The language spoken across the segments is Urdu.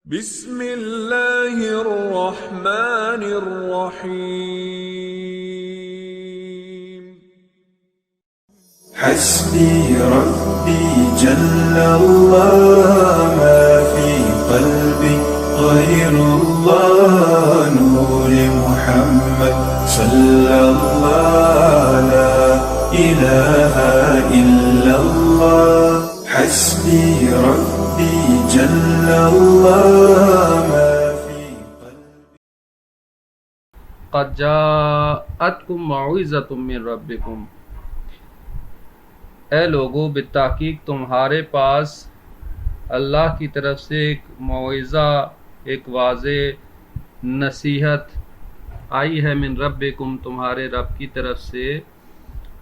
بسم اللہ الرحمن الرحیم حسبي ربي جل الله ما في قلبي غير الله نور محمد صلى الله لا إله إلا الله حسبي ربي جل الله ما في قلبي. قد جاءتکم موعظۃ من ربکم، اے لوگو بالتحقیق تمہارے پاس اللہ کی طرف سے ایک موعظہ، ایک واضح نصیحت آئی ہے، من ربکم تمہارے رب کی طرف سے،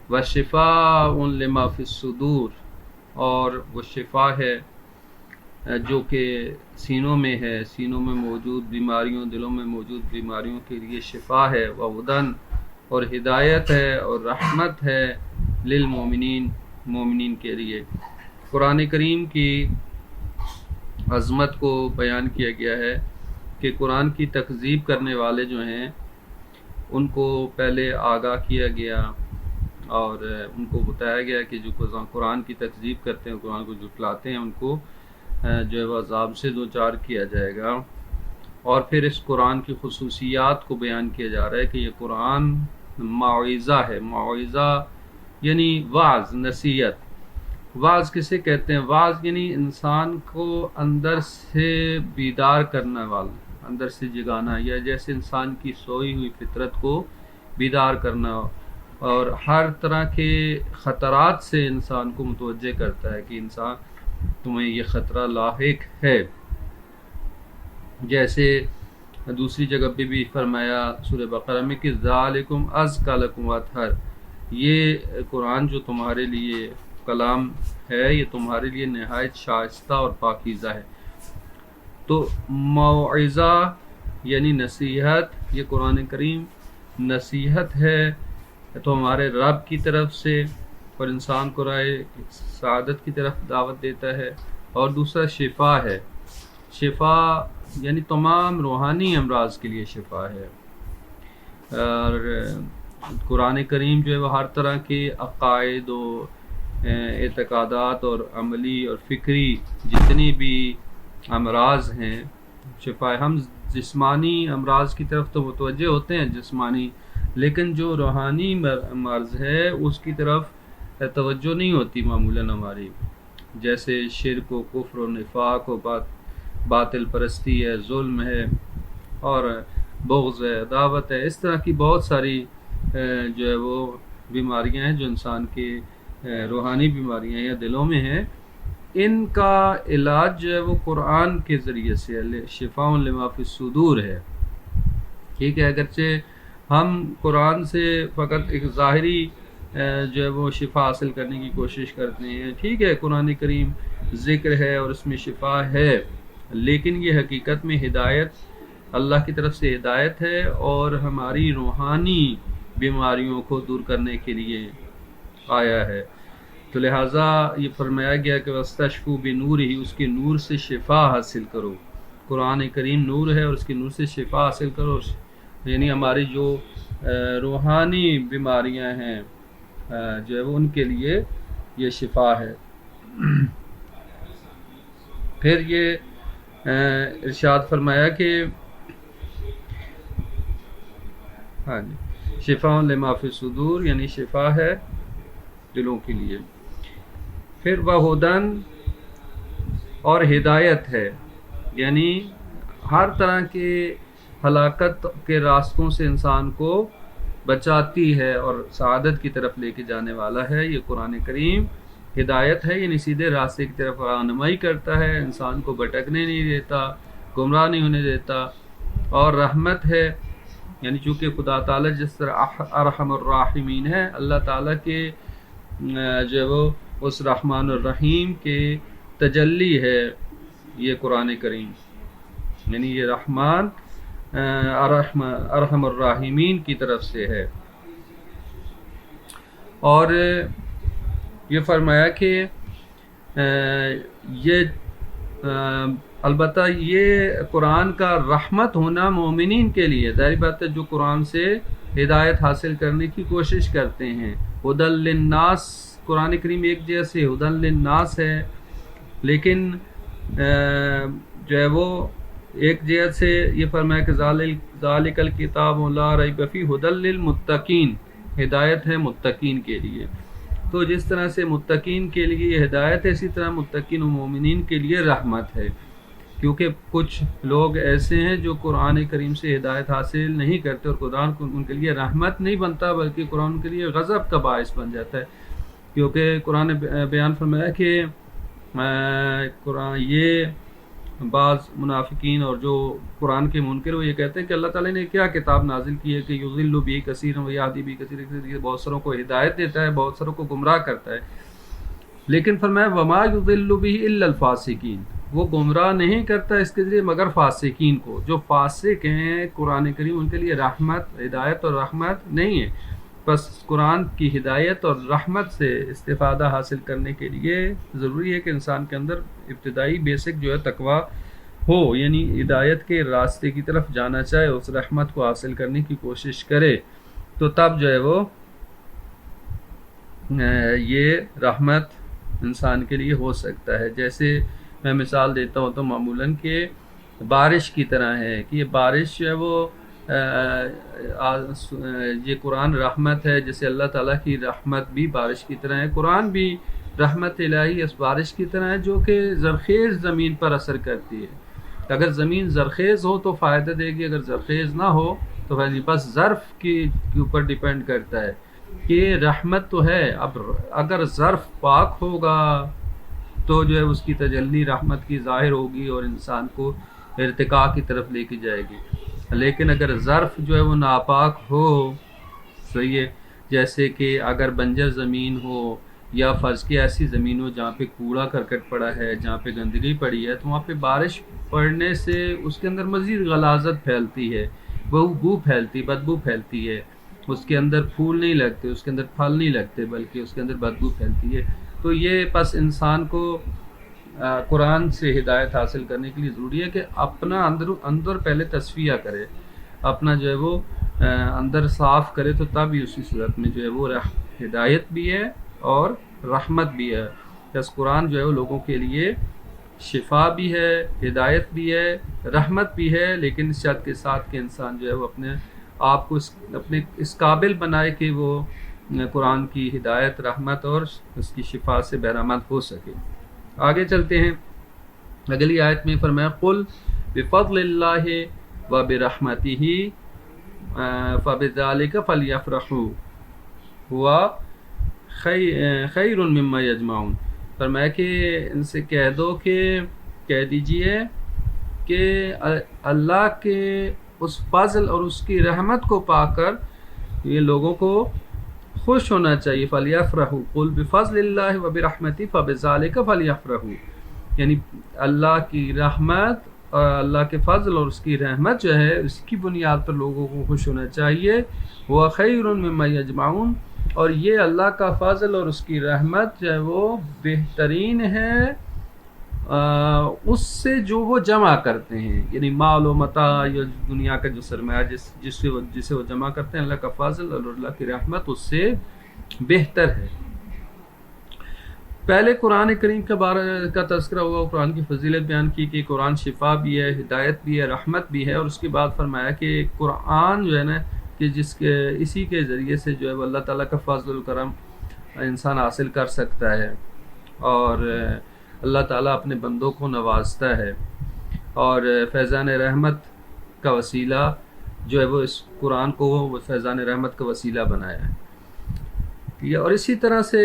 وشفاء لما فی الصدور، اور وہ شفا ہے جو کہ سینوں میں ہے، سینوں میں موجود بیماریوں، دلوں میں موجود بیماریوں کے لیے شفا ہے، وہدن اور ہدایت ہے، اور رحمت ہے للمومنین، مومنین کے لیے۔ قرآن کریم کی عظمت کو بیان کیا گیا ہے کہ قرآن کی تکذیب کرنے والے جو ہیں ان کو پہلے آگاہ کیا گیا اور ان کو بتایا گیا کہ جو قرآن کی تکذیب کرتے ہیں، قرآن کو جھٹلاتے ہیں، ان کو جو ہے وہ عذاب سے دوچار کیا جائے گا۔ اور پھر اس قرآن کی خصوصیات کو بیان کیا جا رہا ہے کہ یہ قرآن موعظہ ہے۔ موعظہ یعنی واعظ، نصیحت۔ واعظ کسے کہتے ہیں؟ واعظ یعنی انسان کو اندر سے بیدار کرنے والا، اندر سے جگانا، یا جیسے انسان کی سوئی ہوئی فطرت کو بیدار کرنا، اور ہر طرح کے خطرات سے انسان کو متوجہ کرتا ہے کہ انسان تمہیں یہ خطرہ لاحق ہے۔ جیسے دوسری جگہ پہ بھی فرمایا سورہ بقرہ میں کہ ذالکم ازکی لکم واطہر، یہ قرآن جو تمہارے لیے کلام ہے یہ تمہارے لیے نہایت شائستہ اور پاکیزہ ہے۔ تو موعظہ یعنی نصیحت، یہ قرآن کریم نصیحت ہے تو ہمارے رب کی طرف سے، اور انسان کو راہ سعادت کی طرف دعوت دیتا ہے۔ اور دوسرا شفا ہے، شفا یعنی تمام روحانی امراض کے لیے شفا ہے۔ اور قرآن کریم جو ہے وہ ہر طرح کے عقائد و اعتقادات اور عملی اور فکری جتنی بھی امراض ہیں شفا ہے۔ ہم جسمانی امراض کی طرف تو متوجہ ہوتے ہیں، جسمانی، لیکن جو روحانی مرض ہے اس کی طرف توجہ نہیں ہوتی معمولاً ہماری، جیسے شرک و کفر و نفاق و باطل پرستی ہے، ظلم ہے، اور بغض ہے، عداوت ہے۔ اس طرح کی بہت ساری جو ہے وہ بیماریاں ہیں جو انسان کے روحانی بیماریاں یا دلوں میں ہیں۔ ان کا علاج جو ہے وہ قرآن کے ذریعے سے شفاء لما فی الصدور ہے۔ ٹھیک ہے، اگرچہ ہم قرآن سے فقط ایک ظاہری جو ہے وہ شفا حاصل کرنے کی کوشش کرتے ہیں، ٹھیک ہے، قرآن کریم ذکر ہے اور اس میں شفا ہے، لیکن یہ حقیقت میں ہدایت، اللہ کی طرف سے ہدایت ہے اور ہماری روحانی بیماریوں کو دور کرنے کے لیے آیا ہے۔ تو لہٰذا یہ فرمایا گیا کہ وَاسْتَشْفُوا بِنُورِهِ، اس کے نور سے شفا حاصل کرو۔ قرآن کریم نور ہے اور اس کے نور سے شفا حاصل کرو، یعنی ہماری جو روحانی بیماریاں ہیں جو ہے وہ ان کے لیے یہ شفا ہے۔ پھر یہ ارشاد فرمایا کہ ہاں جی، شفاء لما فی الصدور یعنی شفا ہے دلوں کے لیے۔ پھر وہدن اور ہدایت ہے، یعنی ہر طرح کے ہلاکت کے راستوں سے انسان کو بچاتی ہے اور سعادت کی طرف لے کے جانے والا ہے یہ قرآن کریم۔ ہدایت ہے یعنی سیدھے راستے کی طرف رہنمائی کرتا ہے، انسان کو بھٹکنے نہیں دیتا، گمراہ نہیں ہونے دیتا۔ اور رحمت ہے، یعنی چونکہ خدا تعالیٰ جس طرح ارحم الراحمین ہے، اللہ تعالیٰ کے جو ہے وہ اس رحمان الرحیم کے تجلی ہے یہ قرآن کریم، یعنی یہ رحمان ارحم الراحمین کی طرف سے ہے۔ اور یہ فرمایا کہ یہ البتہ یہ قرآن کا رحمت ہونا مومنین کے لیے، ظاہر بات ہے جو قرآن سے ہدایت حاصل کرنے کی کوشش کرتے ہیں۔ ہدی للناس، قرآن کریم ایک جیسے ہدی للناس ہے، لیکن جو ہے وہ ایک جہت سے یہ فرمایا کہ ذالک الکتاب لا ریب فیہ ھدی للمتقین، ہدایت ہے متقین کے لیے۔ تو جس طرح سے متقین کے لیے یہ ہدایت ہے، اسی طرح متقین و مومنین کے لیے رحمت ہے، کیونکہ کچھ لوگ ایسے ہیں جو قرآن کریم سے ہدایت حاصل نہیں کرتے، اور قرآن ان کے لیے رحمت نہیں بنتا بلکہ قرآن ان کے لیے غضب کا باعث بن جاتا ہے، کیونکہ قرآن بیان فرمایا کہ قرآن یہ بعض منافقین اور جو قرآن کے منکر وہ یہ کہتے ہیں کہ اللہ تعالیٰ نے کیا کتاب نازل کی ہے کہ یضل بہ کثیرا ویہدی بہ کثیرا، بہت ساروں کو ہدایت دیتا ہے، بہت ساروں کو گمراہ کرتا ہے، لیکن فرمایا وما یضل بہ الا الفاسقین، وہ گمراہ نہیں کرتا اس کے ذریعے مگر فاسقین کو۔ جو فاسق ہیں قرآن کریم ان کے لیے رحمت، ہدایت اور رحمت نہیں ہے، بس قرآن کی ہدایت اور رحمت سے استفادہ حاصل کرنے کے لیے ضروری ہے کہ انسان کے اندر ابتدائی بیسک جو ہے تقویٰ ہو، یعنی ہدایت کے راستے کی طرف جانا چاہے، اس رحمت کو حاصل کرنے کی کوشش کرے، تو تب جو ہے وہ یہ رحمت انسان کے لیے ہو سکتا ہے۔ جیسے میں مثال دیتا ہوں تو معمولاً کہ بارش کی طرح ہے کہ یہ بارش جو ہے وہ یہ قرآن رحمت ہے، جیسے اللہ تعالیٰ کی رحمت بھی بارش کی طرح ہے، قرآن بھی رحمت الہی اس بارش کی طرح ہے جو کہ زرخیز زمین پر اثر کرتی ہے۔ اگر زمین زرخیز ہو تو فائدہ دے گی، اگر زرخیز نہ ہو تو بس ظرف کے اوپر ڈیپینڈ کرتا ہے کہ رحمت تو ہے، اب اگر ظرف پاک ہوگا تو جو ہے اس کی تجلی رحمت کی ظاہر ہوگی اور انسان کو ارتقاء کی طرف لے کے جائے گی، لیکن اگر ظرف جو ہے وہ ناپاک ہو، صحیح ہے، جیسے کہ اگر بنجر زمین ہو یا فرض کی ایسی زمین ہو جہاں پہ کوڑا کرکٹ پڑا ہے، جہاں پہ گندگی پڑی ہے، تو وہاں پہ بارش پڑنے سے اس کے اندر مزید غلاظت پھیلتی ہے، بو پھیلتی، بدبو پھیلتی ہے، اس کے اندر پھول نہیں لگتے، اس کے اندر پھل نہیں لگتے، بلکہ اس کے اندر بدبو پھیلتی ہے۔ تو یہ پس انسان کو قرآن سے ہدایت حاصل کرنے کے لیے ضروری ہے کہ اپنا اندر پہلے تصفیہ کرے، اپنا جو ہے وہ اندر صاف کرے، تو تب ہی اسی صورت میں جو ہے وہ ہدایت بھی ہے اور رحمت بھی ہے۔ بس قرآن جو ہے وہ لوگوں کے لیے شفا بھی ہے، ہدایت بھی ہے، رحمت بھی ہے، لیکن اس شرط کے ساتھ کہ انسان جو ہے وہ اپنے آپ کو اپنے اس قابل بنائے کہ وہ قرآن کی ہدایت، رحمت اور اس کی شفا سے بہرامند ہو سکے۔ آگے چلتے ہیں، اگلی آیت میں فرمایا قل بفضل اللہ وبرحمتہ فبذلک فلیفرحوا ہوا خیر مما یجمعون، فرمایا کہ ان سے کہہ دو کہ کہہ دیجئے کہ اللہ کے اس فضل اور اس کی رحمت کو پا کر یہ لوگوں کو خوش ہونا چاہیے۔ فلیفرحوا قل بفضل اللہ وبرحمتہ فبذلک فلیفرحوا، یعنی اللہ کی رحمت اور اللہ کے فضل اور اس کی رحمت جو ہے اس کی بنیاد پر لوگوں کو خوش ہونا چاہیے۔ وہ خیر مما یجمعون، اور یہ اللہ کا فضل اور اس کی رحمت جو ہے وہ بہترین ہے اس سے جو وہ جمع کرتے ہیں، یعنی مال و متاع یا دنیا کا جو سرمایہ جسے وہ جمع کرتے ہیں، اللہ کا فضل اور اللہ کی رحمت اس سے بہتر ہے۔ پہلے قرآن کریم کا تذکرہ ہوا، قرآن کی فضیلت بیان کی کہ قرآن شفا بھی ہے، ہدایت بھی ہے، رحمت بھی ہے، اور اس کے بعد فرمایا کہ قرآن جو ہے نا کہ اسی کے ذریعے سے جو ہے وہ اللہ تعالیٰ کا فضل و کرم انسان حاصل کر سکتا ہے، اور اللہ تعالیٰ اپنے بندوں کو نوازتا ہے، اور فیضان رحمت کا وسیلہ جو ہے وہ اس قرآن کو وہ فیضان رحمت کا وسیلہ بنایا ہے۔ اور اسی طرح سے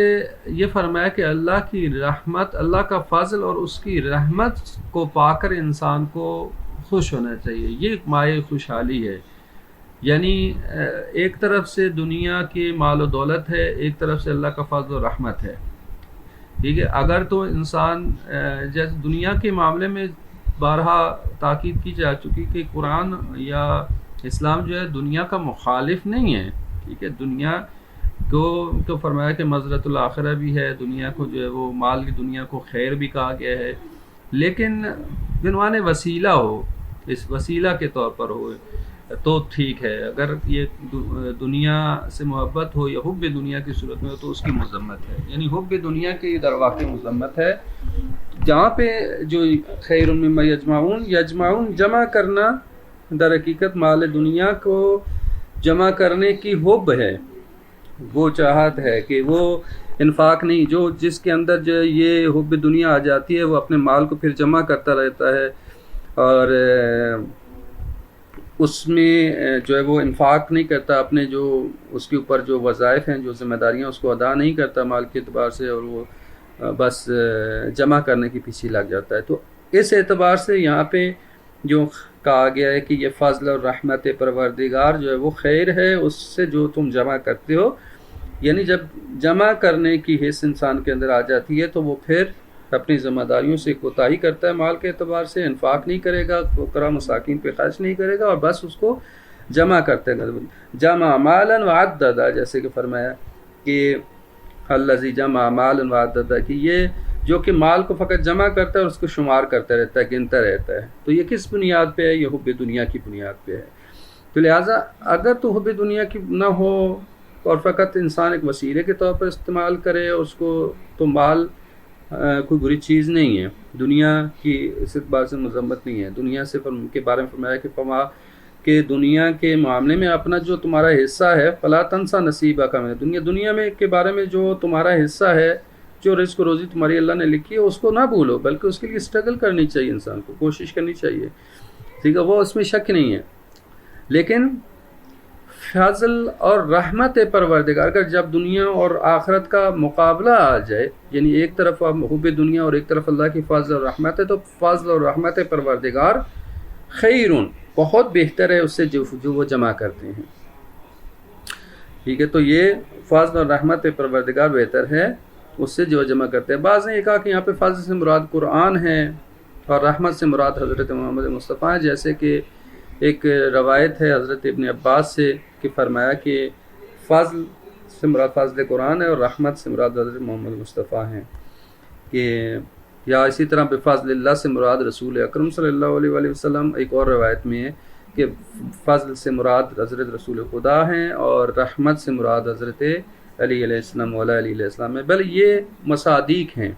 یہ فرمایا کہ اللہ کی رحمت، اللہ کا فضل اور اس کی رحمت کو پا کر انسان کو خوش ہونا چاہیے، یہ ایک مائع خوشحالی ہے، یعنی ایک طرف سے دنیا کی مال و دولت ہے، ایک طرف سے اللہ کا فضل و رحمت ہے، ٹھیک ہے۔ اگر تو انسان جیسے دنیا کے معاملے میں بارہا تاکید کی جا چکی کہ قرآن یا اسلام جو ہے دنیا کا مخالف نہیں ہے، ٹھیک ہے، دنیا کو فرمایا کہ مزرعۃ الآخرہ بھی ہے، دنیا کو جو ہے وہ مال کی دنیا کو خیر بھی کہا گیا ہے، لیکن بعنوان وسیلہ ہو، اس وسیلہ کے طور پر ہو تو ٹھیک ہے، اگر یہ دنیا سے محبت ہو یا حب دنیا کی صورت میں ہو تو اس کی مذمت ہے، یعنی حب دنیا کی در واقع مذمت ہے۔ جہاں پہ جو خیر مما یجمعون جمع کرنا در حقیقت مال دنیا کو جمع کرنے کی حب ہے، وہ چاہت ہے کہ وہ انفاق نہیں، جو جس کے اندر جو یہ حب دنیا آ جاتی ہے وہ اپنے مال کو پھر جمع کرتا رہتا ہے، اور اس میں جو ہے وہ انفاق نہیں کرتا، اپنے جو اس کے اوپر جو وظائف ہیں، جو ذمہ داریاں اس کو ادا نہیں کرتا مال کے اعتبار سے، اور وہ بس جمع کرنے کے پیچھے لگ جاتا ہے۔ تو اس اعتبار سے یہاں پہ جو کہا گیا ہے کہ یہ فضل اور رحمت پروردگار جو ہے وہ خیر ہے اس سے جو تم جمع کرتے ہو، یعنی جب جمع کرنے کی حس انسان کے اندر آ جاتی ہے تو وہ پھر اپنی ذمہ داریوں سے کوتاہی کرتا ہے، مال کے اعتبار سے انفاق نہیں کرے گا، فقراء مساکین پہ خرچ نہیں کرے گا، اور بس اس کو جمع کرتے گا۔ جمع مالا وعددا، جیسے کہ فرمایا کہ الذی جمع مالا وعددا، کہ یہ جو کہ مال کو فقط جمع کرتا ہے اور اس کو شمار کرتا رہتا ہے، گنتا رہتا ہے، تو یہ کس بنیاد پہ ہے؟ یہ حب دنیا کی بنیاد پہ ہے۔ تو لہٰذا اگر تو حب دنیا کی نہ ہو اور فقط انسان ایک وسیلے کے طور پر استعمال کرے اس کو، تو مال کوئی بری چیز نہیں ہے، دنیا کی اس اعتبار سے مذمت نہیں ہے۔ دنیا سے کے بارے میں فرمایا کہ کہ دنیا کے معاملے میں اپنا جو تمہارا حصہ ہے فلا تنسا نصیبک من دنیا، دنیا میں کے بارے میں جو تمہارا حصہ ہے، جو رزق و روزی تمہاری اللہ نے لکھی ہے اس کو نہ بھولو، بلکہ اس کے لیے اسٹرگل کرنی چاہیے، انسان کو کوشش کرنی چاہیے، ٹھیک ہے، وہ اس میں شک نہیں ہے۔ لیکن فضل اور رحمت پروردگار، اگر جب دنیا اور آخرت کا مقابلہ آ جائے، یعنی ایک طرف حب دنیا اور ایک طرف اللہ کی فضل اور رحمت ہے، تو فضل اور رحمت پروردگار خیرون، بہت بہتر ہے اس سے جو وہ جمع کرتے ہیں، ٹھیک ہے۔ تو یہ فضل اور رحمت پروردگار بہتر ہے اس سے جو جمع کرتے ہیں۔ بعض نے یہ کہا کہ یہاں پہ فضل سے مراد قرآن ہے اور رحمت سے مراد حضرت محمد مصطفیٰ ہے، جیسے کہ ایک روایت ہے حضرت ابن عباس سے کہ فرمایا کہ فضل سے مراد فضل قرآن ہے اور رحمت سے مراد حضرت محمد مصطفیٰ ہیں، کہ یا اسی طرح بفضل اللہ سے مراد رسول اکرم صلی اللہ علیہ وآلہ وسلم۔ ایک اور روایت میں ہے کہ فضل سے مراد حضرت رسول خدا ہیں اور رحمت سے مراد حضرت علی علیہ السلام، مولا علی علیہ السلام ہے۔ بل یہ مصادیق ہیں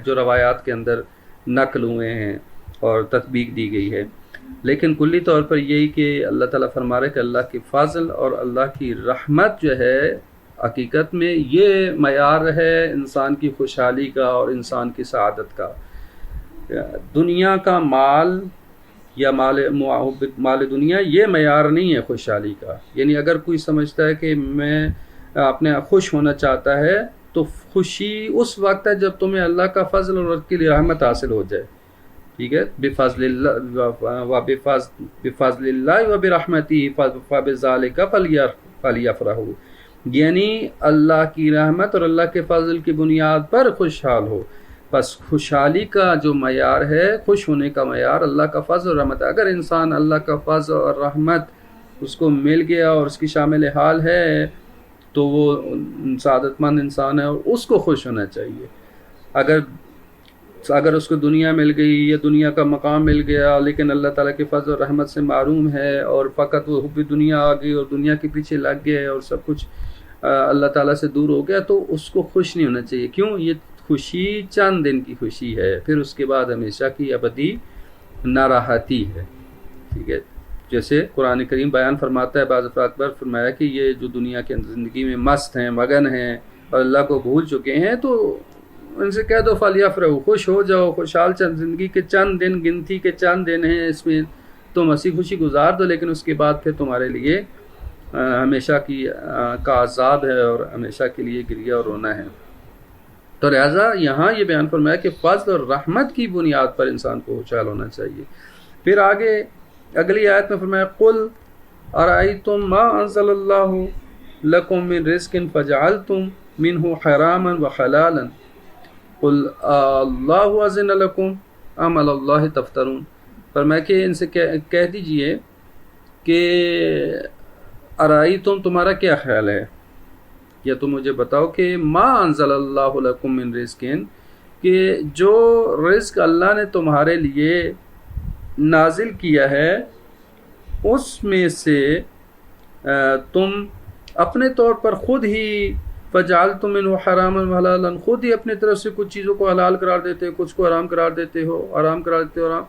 جو روایات کے اندر نقل ہوئے ہیں اور تطبیق دی گئی ہے، لیکن کلی طور پر یہی کہ اللہ تعالیٰ فرما رہے کہ اللہ کی فضل اور اللہ کی رحمت جو ہے حقیقت میں یہ معیار ہے انسان کی خوشحالی کا اور انسان کی سعادت کا۔ دنیا کا مال یا مال دنیا یہ معیار نہیں ہے خوشحالی کا، یعنی اگر کوئی سمجھتا ہے کہ میں اپنے خوش ہونا چاہتا ہے تو خوشی اس وقت ہے جب تمہیں اللہ کا فضل اور اس کی رحمت حاصل ہو جائے، ٹھیک ہے۔ بفضل اللہ و برحمتہ فبذلک فلیفرحوا، یعنی اللہ کی رحمت اور اللہ کے فضل کی بنیاد پر خوشحال ہو۔ بس خوشحالی کا جو معیار ہے، خوش ہونے کا معیار اللہ کا فضل اور رحمت ہے۔ اگر انسان اللہ کا فضل اور رحمت اس کو مل گیا اور اس کی شامل حال ہے تو وہ سعادت مند انسان ہے اور اس کو خوش ہونا چاہیے۔ اگر اس کو دنیا مل گئی یا دنیا کا مقام مل گیا لیکن اللہ تعالیٰ کے فضل اور رحمت سے محروم ہے اور فقط وہ حب دنیا آ گئی اور دنیا کے پیچھے لگ گئے اور سب کچھ اللہ تعالیٰ سے دور ہو گیا، تو اس کو خوش نہیں ہونا چاہیے۔ کیوں؟ یہ خوشی چند دن کی خوشی ہے، پھر اس کے بعد ہمیشہ کی ابدی ناراحتی ہے، ٹھیک ہے۔ جیسے قرآن کریم بیان فرماتا ہے، بعض افراد پر فرمایا کہ یہ جو دنیا کے زندگی میں مست ہیں، مگن ہیں اور اللہ کو بھول چکے ہیں، تو ان سے کہہ دو فلیفرحوا، خوش ہو جاؤ، خوشحال چند زندگی کے چند دن، گنتی کے چند دن ہیں، اس میں تم ہنسی خوشی گزار دو، لیکن اس کے بعد پھر تمہارے لیے ہمیشہ کا عذاب ہے اور ہمیشہ کے لیے گریہ اور رونا ہے۔ تو لہٰذا یہاں یہ بیان فرمایا کہ فضل اور رحمت کی بنیاد پر انسان کو خوشحال ہونا چاہیے۔ پھر آگے اگلی آیت میں فرمایا قل ارأیتم ما انزل اللہ لکم من رزق فجعلتم منہ حراما وحلالا قل اللہ اذن لکم ام علی اللہ تفترون۔ فرمایا کہ ان سے کہہ دیجئے کہ ارأیتم، تمہارا کیا خیال ہے، یا تم مجھے بتاؤ کہ ما انزل اللہ لکم من رزق، کہ جو رزق اللہ نے تمہارے لیے نازل کیا ہے اس میں سے تم اپنے طور پر خود ہی فجعلتم منہ حراما وحلالا، خود ہی اپنی طرف سے کچھ چیزوں کو حلال قرار دیتے ہو، کچھ کو حرام قرار دیتے ہو، حرام قرار دیتے ہو۔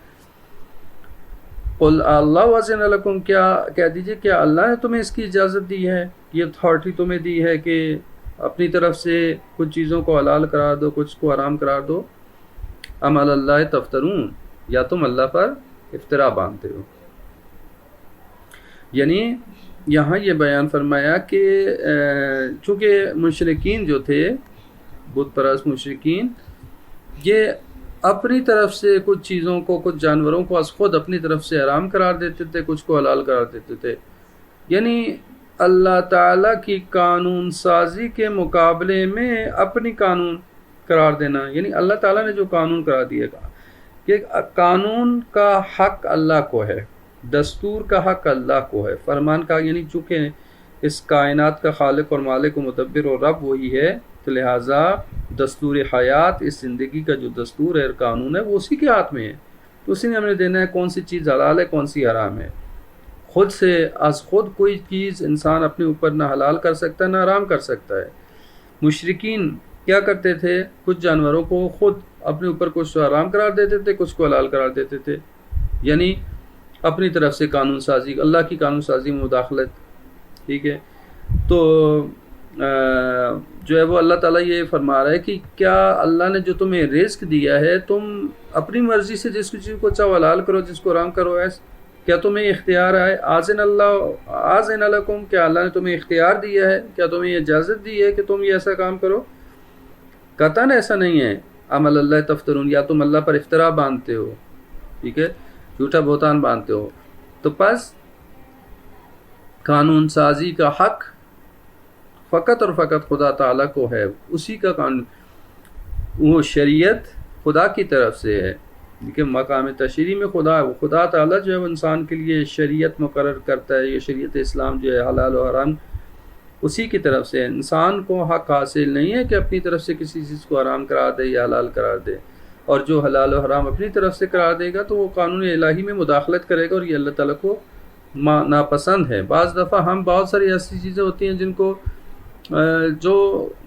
قل اللہ اذن لکم، کیا کہہ دیجئے کیا اللہ نے تمہیں اس کی اجازت دی ہے، یہ اتھارٹی تمہیں دی ہے کہ اپنی طرف سے کچھ چیزوں کو حلال قرار دو، کچھ کو حرام قرار دو؟ ام علی اللہ تفترون، یا تم اللہ پر افترا باندھتے ہو۔ یعنی یہاں یہ بیان فرمایا کہ چونکہ مشرکین جو تھے، بت پرست مشرکین، یہ اپنی طرف سے کچھ چیزوں کو، کچھ جانوروں کو از خود اپنی طرف سے حرام قرار دیتے تھے، کچھ کو حلال قرار دیتے تھے۔ یعنی اللہ تعالیٰ کی قانون سازی کے مقابلے میں اپنی قانون قرار دینا، یعنی اللہ تعالیٰ نے جو قانون قرار دیا کہ قانون کا حق اللہ کو ہے، دستور کا حق اللہ کو ہے، فرمان کا، یعنی چونکہ اس کائنات کا خالق اور مالک و مدبر اور رب وہی ہے، تو لہٰذا دستور حیات، اس زندگی کا جو دستور ہے، قانون ہے، وہ اسی کے ہاتھ میں ہے، تو اسی نے ہمیں دینا ہے کون سی چیز حلال ہے، کون سی حرام ہے۔ خود سے از خود کوئی چیز انسان اپنے اوپر نہ حلال کر سکتا ہے نہ حرام کر سکتا ہے۔ مشرکین کیا کرتے تھے؟ کچھ جانوروں کو خود اپنے اوپر کچھ حرام قرار دیتے تھے، کچھ کو حلال قرار دیتے تھے، یعنی اپنی طرف سے قانون سازی، اللہ کی قانون سازی میں مداخلت۔ ٹھیک ہے، تو جو ہے وہ اللہ تعالیٰ یہ فرما رہا ہے کہ کیا اللہ نے جو تمہیں رزق دیا ہے، تم اپنی مرضی سے جس چیز کو چاہو حلال کرو، جس کو حرام کرو، کیا تمہیں اختیار ہے؟ آذن لکم، کیا اللہ نے تمہیں اختیار دیا ہے، کیا تمہیں اجازت دی ہے کہ تم یہ ایسا کام کرو؟ قطعاً ایسا نہیں ہے۔ ام علی اللہ تفترون، یا تم اللہ پر افترا باندھتے ہو، ٹھیک ہے، جھوٹا بہتان باندھتے ہو۔ تو پس قانون سازی کا حق فقط اور فقط خدا تعالیٰ کو ہے، اسی کا قانون، وہ شریعت خدا کی طرف سے ہے، کہ مقام تشریع میں خدا تعالیٰ جو ہے وہ انسان کے لیے شریعت مقرر کرتا ہے، یہ شریعت اسلام جو ہے حلال و حرام اسی کی طرف سے ہے۔ انسان کو حق حاصل نہیں ہے کہ اپنی طرف سے کسی چیز کو حرام قرار دے یا حلال قرار دے، اور جو حلال و حرام اپنی طرف سے قرار دے گا تو وہ قانون الہی میں مداخلت کرے گا، اور یہ اللہ تعالیٰ کو ناپسند ہے۔ بعض دفعہ ہم بہت ساری ایسی چیزیں ہوتی ہیں جن کو جو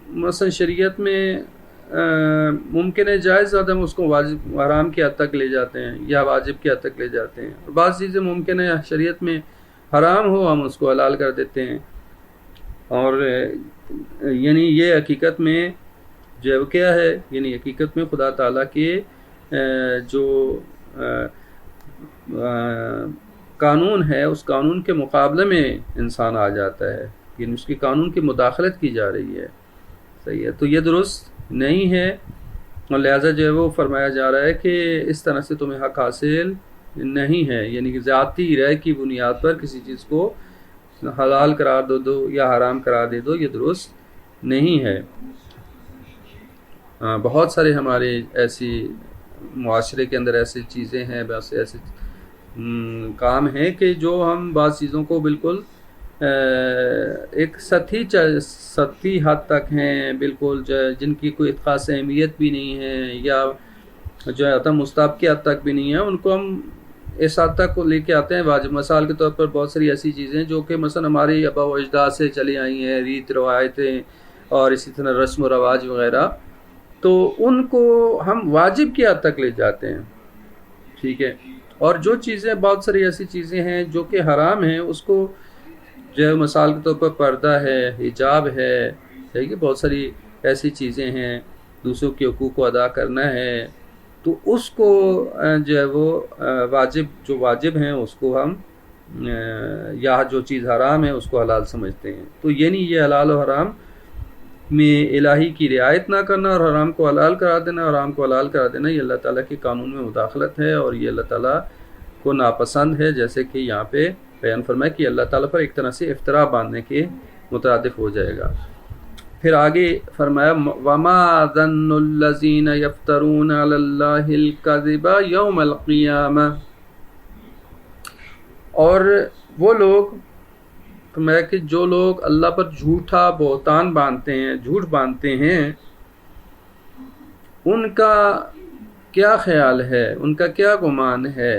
مثلا شریعت میں ممکن ہے جائز زیادہ، ہم اس کو واجب حرام کی حد تک لے جاتے ہیں یا واجب کی حد تک لے جاتے ہیں، اور بعض چیزیں ممکن ہے شریعت میں حرام ہو، ہم اس کو حلال کر دیتے ہیں۔ اور یعنی یہ حقیقت میں جو کیا ہے، یعنی حقیقت میں خدا تعالیٰ کے جو قانون ہے، اس قانون کے مقابلے میں انسان آ جاتا ہے، یعنی اس کی قانون کی مداخلت کی جا رہی ہے۔ صحیح ہے، تو یہ درست نہیں ہے، اور لہٰذا جو ہے وہ فرمایا جا رہا ہے کہ اس طرح سے تمہیں حق حاصل نہیں ہے، یعنی کہ ذاتی رائے کی بنیاد پر کسی چیز کو حلال قرار دو یا حرام قرار دے دو، یہ درست نہیں ہے۔ بہت سارے ہمارے ایسی معاشرے کے اندر ایسی چیزیں ہیں، بس ایسے کام ہیں کہ جو ہم بعض چیزوں کو بالکل ایک سطحی حد تک ہیں، بالکل جن کی کوئی خاص اہمیت بھی نہیں ہے، یا جو ہے مستحب کی حد تک بھی نہیں ہے، ان کو ہم اس حد تک کو لے کے آتے ہیں واجب۔ مثال کے طور پر بہت ساری ایسی چیزیں جو کہ مثلا ہماری آباء و اجداد سے چلی آئی ہیں، ریت روایتیں اور اسی طرح رسم و رواج وغیرہ، تو ان کو ہم واجب کی حد تک لے جاتے ہیں، ٹھیک ہے۔ اور جو چیزیں، بہت ساری ایسی چیزیں ہیں جو کہ حرام ہیں، اس کو جو ہے مثال کے طور پر پردہ ہے، حجاب ہے، ٹھیک ہے، بہت ساری ایسی چیزیں ہیں، دوسروں کے حقوق کو ادا کرنا ہے، تو اس کو جو ہے وہ جو واجب ہیں اس کو ہم، یا جو چیز حرام ہے اس کو حلال سمجھتے ہیں۔ تو یعنی یہ حلال و حرام میں الہی کی رعایت نہ کرنا، اور حرام کو حلال قرار دینا اور حرام کو حلال قرار دینا، یہ اللہ تعالیٰ کے قانون میں مداخلت ہے، اور یہ اللہ تعالیٰ کو ناپسند ہے، جیسے کہ یہاں پہ بیان فرمایا کہ اللہ تعالیٰ پر ایک طرح سے افترا باندھنے کے مترادف ہو جائے گا۔ پھر آگے فرمایا وَمَا ظَنُّ الَّذِينَ يَفْتَرُونَ عَلَى اللَّهِ الْكَذِبَ يَوْمَ الْقِيَامَةِ، اور وہ لوگ فرمایا کہ جو لوگ اللہ پر جھوٹا بہتان باندھتے ہیں، جھوٹ باندھتے ہیں ان کا کیا خیال ہے، ان کا کیا گمان ہے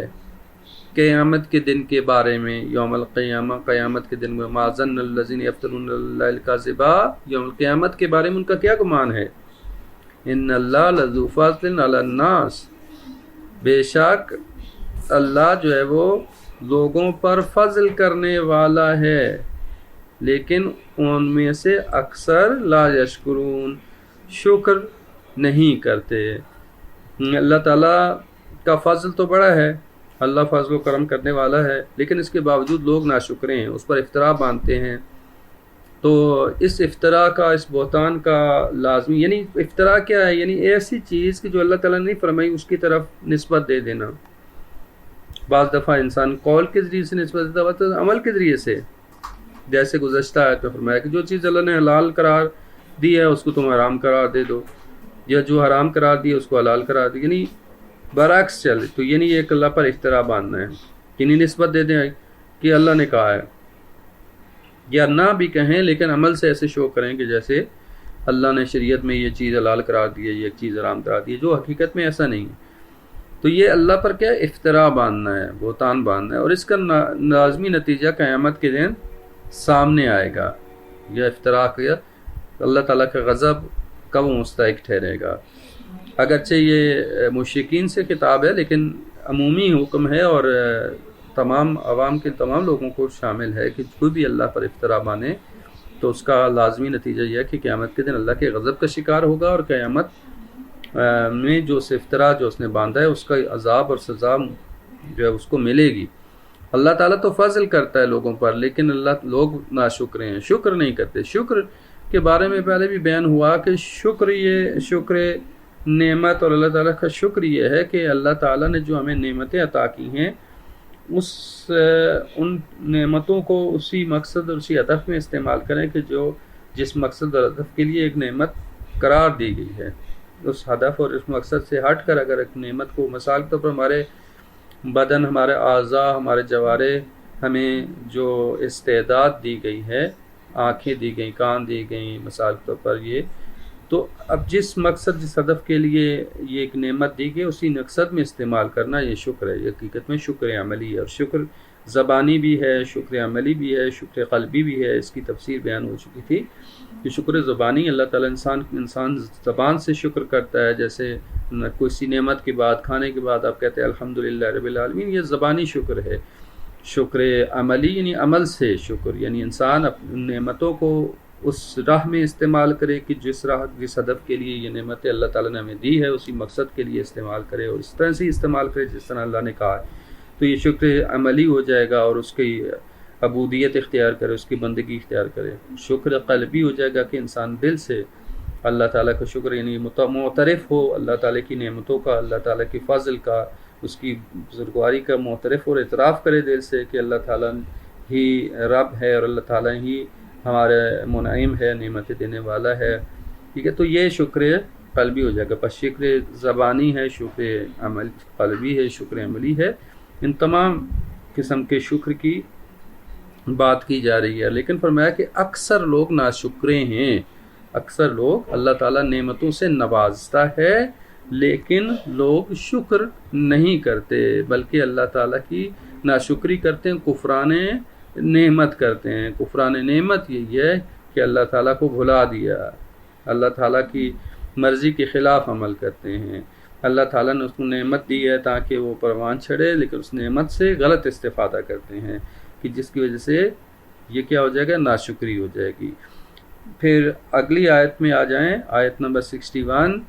قیامت کے دن کے بارے میں، یوم القیامہ، قیامت کے دن میں، ما ظن الذین یفترون علی اللہ الکذب، یوم القیامت کے بارے میں ان کا کیا گمان ہے؟ ان اللہ لذو فضل علی الناس، بے شک اللہ جو ہے وہ لوگوں پر فضل کرنے والا ہے، لیکن ان میں سے اکثر لا یشکرون، شکر نہیں کرتے۔ اللہ تعالیٰ کا فضل تو بڑا ہے، اللہ فضل و کرم کرنے والا ہے، لیکن اس کے باوجود لوگ ناشکرے ہیں، اس پر افتراء باندھتے ہیں۔ تو اس افتراء کا، اس بہتان کا لازمی، یعنی افتراء کیا ہے؟ یعنی ایسی چیز کہ جو اللہ تعالیٰ نے نہیں فرمائی اس کی طرف نسبت دے دینا۔ بعض دفعہ انسان قول کے ذریعے سے نسبت دیتا ہے، عمل کے ذریعے سے، جیسے گزشتہ آیت میں فرمایا کہ جو چیز اللہ نے حلال قرار دی ہے اس کو تم حرام قرار دے دو، یا جو حرام قرار دی ہے اس کو حلال قرار دے، یعنی برعکس چلے۔ تو یعنی ایک اللہ پر افتراء باندھنا ہے، یعنی نسبت دے دیں کہ اللہ نے کہا ہے، یا نہ بھی کہیں لیکن عمل سے ایسے شو کریں کہ جیسے اللہ نے شریعت میں یہ چیز حلال قرار دی ہے، یہ چیز حرام قرار دی ہے، جو حقیقت میں ایسا نہیں ہے۔ تو یہ اللہ پر کیا افتراء باندھنا ہے، بہتان باندھنا ہے، اور اس کا لازمی نتیجہ قیامت کے دن سامنے آئے گا۔ یہ افتراء کیا اللہ تعالیٰ کا غضب کا وہ مستحق ٹھہرے گا۔ اگرچہ یہ مشرکین سے خطاب ہے لیکن عمومی حکم ہے، اور تمام عوام کے تمام لوگوں کو شامل ہے کہ کوئی بھی اللہ پر افتراء باندھے تو اس کا لازمی نتیجہ یہ ہے کہ قیامت کے دن اللہ کے غضب کا شکار ہوگا، اور قیامت میں جو افتراء جو اس نے باندھا ہے اس کا عذاب اور سزا جو ہے اس کو ملے گی۔ اللہ تعالیٰ تو فضل کرتا ہے لوگوں پر، لیکن لوگ ناشکر ہیں، شکر نہیں کرتے۔ شکر کے بارے میں پہلے بھی بیان ہوا کہ شکر نعمت، اور اللہ تعالیٰ کا شکر یہ ہے کہ اللہ تعالیٰ نے جو ہمیں نعمتیں عطا کی ہیں ان نعمتوں کو اسی مقصد اور اسی ہدف میں استعمال کریں کہ جس مقصد اور ہدف کے لیے ایک نعمت قرار دی گئی ہے، اس ہدف اور اس مقصد سے ہٹ کر اگر ایک نعمت کو، مثال کے طور پر ہمارے بدن، ہمارے اعضاء، ہمارے جوارے، ہمیں جو استعداد دی گئی ہے، آنکھیں دی گئیں، کان دی گئیں، مثال کے طور پر یہ، تو اب جس مقصد، جس ہدف کے لیے یہ ایک نعمت دی گئی اسی مقصد میں استعمال کرنا یہ شکر ہے، یہ حقیقت میں شکر عملی ہے۔ اور شکر زبانی بھی ہے، شکر عملی بھی ہے، شکر قلبی بھی ہے، اس کی تفسیر بیان ہو چکی تھی کہ شکر زبانی اللہ تعالیٰ انسان زبان سے شکر کرتا ہے، جیسے کسی نعمت کے بعد، کھانے کے بعد آپ کہتے ہیں الحمدللہ رب العالمین، یہ زبانی شکر ہے۔ شکر عملی یعنی عمل سے شکر، یعنی انسان اپنی نعمتوں کو اس راہ میں استعمال کرے کہ جس ہدف کے لیے یہ نعمتیں اللہ تعالیٰ نے ہمیں دی ہے اسی مقصد کے لیے استعمال کرے، اور اس طرح سے استعمال کرے جس طرح اللہ نے کہا ہے، تو یہ شکر عملی ہو جائے گا، اور اس کی عبودیت اختیار کرے، اس کی بندگی اختیار کرے۔ شکر قلبی ہو جائے گا کہ انسان دل سے اللہ تعالیٰ کا شکر، یعنی معترف ہو اللہ تعالیٰ کی نعمتوں کا، اللہ تعالیٰ کی فضل کا، اس کی بزرگواری کا معترف اور اعتراف کرے دل سے کہ اللہ تعالیٰ ہی رب ہے، اور اللہ تعالیٰ ہی ہمارے منعم ہے، نعمت دینے والا ہے، ٹھیک ہے۔ تو یہ شکر قلبی ہو جائے گا۔ پس شکر زبانی ہے، شکر عمل قلبی ہے، شکر عملی ہے۔ ان تمام قسم کے شکر کی بات کی جا رہی ہے، لیکن فرمایا کہ اکثر لوگ ناشکرے ہیں، اکثر لوگ اللہ تعالیٰ نعمتوں سے نوازتا ہے لیکن لوگ شکر نہیں کرتے، بلکہ اللہ تعالیٰ کی ناشکری کرتے ہیں، کفران نعمت کرتے ہیں۔ کفران نعمت یہ ہے کہ اللہ تعالیٰ کو بھلا دیا، اللہ تعالیٰ کی مرضی کے خلاف عمل کرتے ہیں۔ اللہ تعالیٰ نے اس کو نعمت دی ہے تاکہ وہ پروان چڑھے، لیکن اس نعمت سے غلط استفادہ کرتے ہیں، کہ جس کی وجہ سے یہ کیا ہو جائے گا، ناشکری ہو جائے گی۔ پھر اگلی آیت میں آ جائیں، آیت نمبر 61،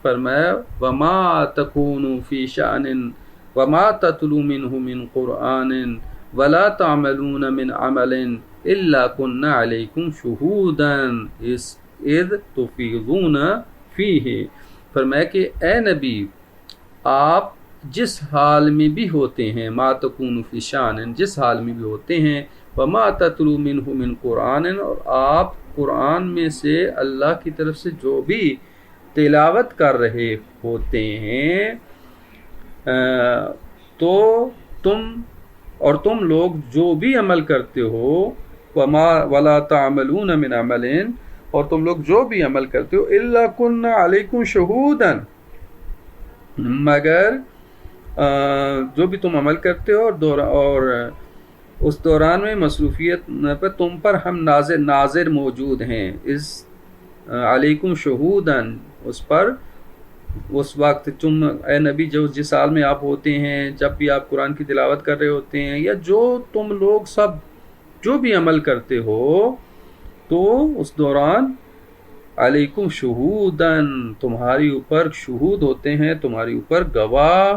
فرمایا وَمَا تَكُونُوا فِي شَأْنٍ وَمَا تَتْلُو مِنْهُ مِنْ قُرْآنٍ وَلَا تَعْمَلُونَ مِنْ عَمَلٍ إِلَّا كُنَّا عَلَيْكُمْ شُهُودًا إِذْ تُفِيضُونَ فِيهِ۔ فرمایا کہ اے نبی، آپ جس حال میں بھی ہوتے ہیں، ما تکونوا فی شأن، جس حال میں بھی ہوتے ہیں، وما تتلو منہ من قرآن، اور آپ قرآن میں سے اللہ کی طرف سے جو بھی تلاوت کر رہے ہوتے ہیں، تو تم لوگ جو بھی عمل کرتے ہو، ولا تعملون من عمل، اور تم لوگ جو بھی عمل کرتے ہو، الا کنا علیکم شہودا، مگر جو بھی تم عمل کرتے ہو اور اس دوران میں مصروفیت پر تم پر ہم ناظر موجود ہیں، اس علیکم شہودن، اس پر اس وقت تم اے نبی جس حال میں آپ ہوتے ہیں، جب بھی آپ قرآن کی تلاوت کر رہے ہوتے ہیں، یا جو تم لوگ سب جو بھی عمل کرتے ہو، تو اس دوران علیکم شہودن، تمہاری اوپر شہود ہوتے ہیں، تمہاری اوپر گواہ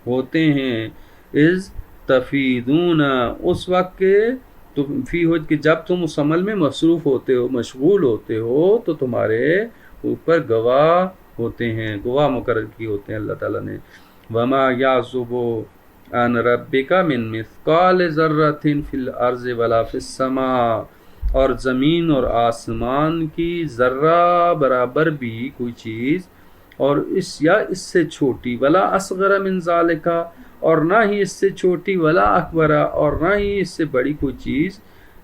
ہوتے ہیں، از تفیدون، اس وقت کے تم فی ہو کہ جب تم اس عمل میں مصروف ہوتے ہو، مشغول ہوتے ہو، تو تمہارے اوپر گواہ ہوتے ہیں، گواہ مقرر کیے ہوتے ہیں اللہ تعالیٰ نے۔ وما یعزب عن ربک من مثقال ذرۃ فی الارض ولا فی السماء، اور زمین اور آسمان کی ذرہ برابر بھی کوئی چیز، اور اس سے چھوٹی، ولا اصغر من ذالک، اور نہ ہی اس سے چھوٹی، ولا اکبر، اور نہ ہی اس سے بڑی کوئی چیز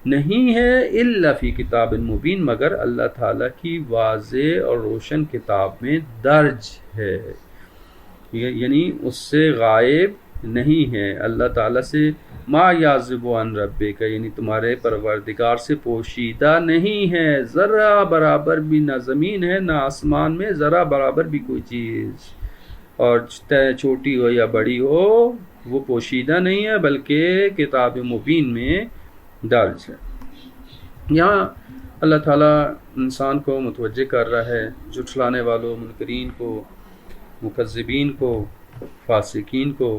نہیں ہے، الا فی کتاب مبین، مگر اللہ تعالیٰ کی واضح اور روشن کتاب میں درج ہے، یعنی اس سے غائب نہیں ہے، اللہ تعالیٰ سے ما یعزب عن ربک، یعنی تمہارے پروردگار سے پوشیدہ نہیں ہے، ذرہ برابر بھی نہ زمین ہے نہ آسمان میں ذرہ برابر بھی کوئی چیز، اور چھوٹی ہو یا بڑی ہو وہ پوشیدہ نہیں ہے بلکہ کتاب مبین میں درج ہے۔ یہاں اللہ تعالیٰ انسان کو متوجہ کر رہا ہے، جھٹلانے والوں، منکرین کو، مکذبین کو، فاسقین کو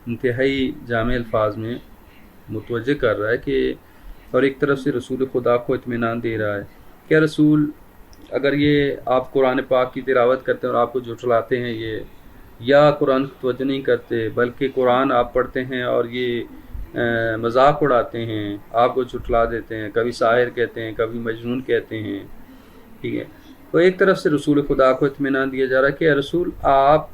انتہائی جامع الفاظ میں متوجہ کر رہا ہے کہ، اور ایک طرف سے رسول خدا کو اطمینان دے رہا ہے کہ رسول، اگر یہ آپ قرآن پاک کی تلاوت کرتے ہیں اور آپ کو جھٹلاتے ہیں یہ، یا قرآن کی توجہ نہیں کرتے بلکہ قرآن آپ پڑھتے ہیں اور یہ مذاق اڑاتے ہیں، آپ کو جھٹلا دیتے ہیں، کبھی ساحر کہتے ہیں، کبھی مجنون کہتے ہیں، ٹھیک ہے، تو ایک طرف سے رسول خدا کو اطمینان دیا جا رہا ہے کہ اے رسول، آپ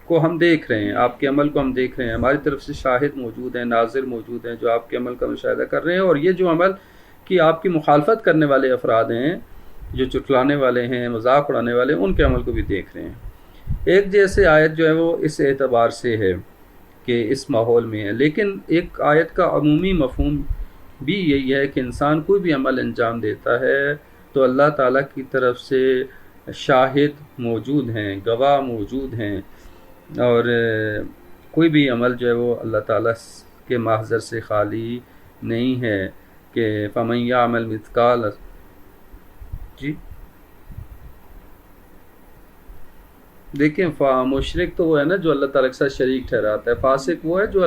کو ہم دیکھ رہے ہیں، آپ کے عمل کو ہم دیکھ رہے ہیں، ہماری طرف سے شاہد موجود ہیں، ناظر موجود ہیں جو آپ کے عمل کا مشاہدہ کر رہے ہیں، اور یہ جو عمل کی آپ کی مخالفت کرنے والے افراد ہیں، جو چٹلانے والے ہیں، مذاق اڑانے والے ہیں، ان کے عمل کو بھی دیکھ رہے ہیں۔ ایک جیسے آیت جو ہے وہ اس اعتبار سے ہے کہ اس ماحول میں ہے، لیکن ایک آیت کا عمومی مفہوم بھی یہی ہے کہ انسان کوئی بھی عمل انجام دیتا ہے تو اللہ تعالیٰ کی طرف سے شاہد موجود ہیں، گواہ موجود ہیں، اور کوئی بھی عمل جو ہے وہ اللہ تعالیٰ کے محضر سے خالی نہیں ہے کہ فَمَن يَعْمَلْ مِثْقَالَ، جی دیکھیں، مشرک تو وہ ہے نا جو اللہ تعالیٰ کے ساتھ شریک ٹھہراتا ہے، فاسق وہ ہے جو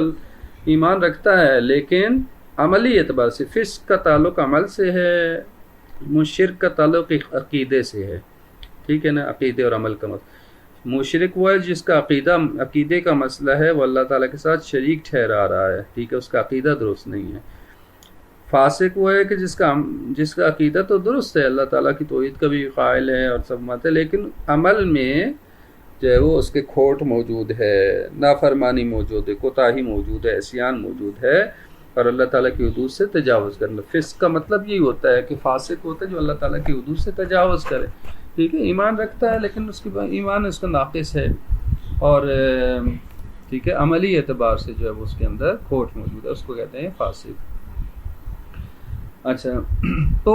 ایمان رکھتا ہے لیکن عملی اعتبار سے، فسق کا تعلق عمل سے ہے، مشرک کا تعلق عقیدے سے ہے، ٹھیک ہے نا، عقیدے اور عمل کا مسئلہ۔ مشرک وہ ہے جس کا عقیدے کا مسئلہ ہے، وہ اللہ تعالیٰ کے ساتھ شریک ٹھہرا رہا ہے، ٹھیک ہے، اس کا عقیدہ درست نہیں ہے۔ فاسق وہ ہے کہ جس کا عقیدہ تو درست ہے، اللہ تعالیٰ کی توحید کا بھی قائل ہے اور سب مت ہے، لیکن عمل میں جو ہے وہ اس کے کھوٹ موجود ہے، نافرمانی موجود ہے، کوتاہی موجود ہے، عصیان موجود ہے، اور اللہ تعالیٰ کی حدود سے تجاوز کرنا۔ فسق کا مطلب یہی ہوتا ہے کہ فاسق ہوتا ہے جو اللہ تعالیٰ کی حدود سے تجاوز کرے، ٹھیک ہے، ایمان رکھتا ہے لیکن اس کی ایمان اس کا ناقص ہے، اور ٹھیک ہے، عملی اعتبار سے جو ہے وہ اس کے اندر کھوٹ موجود ہے، اس کو کہتے ہیں فاسق۔ اچھا، تو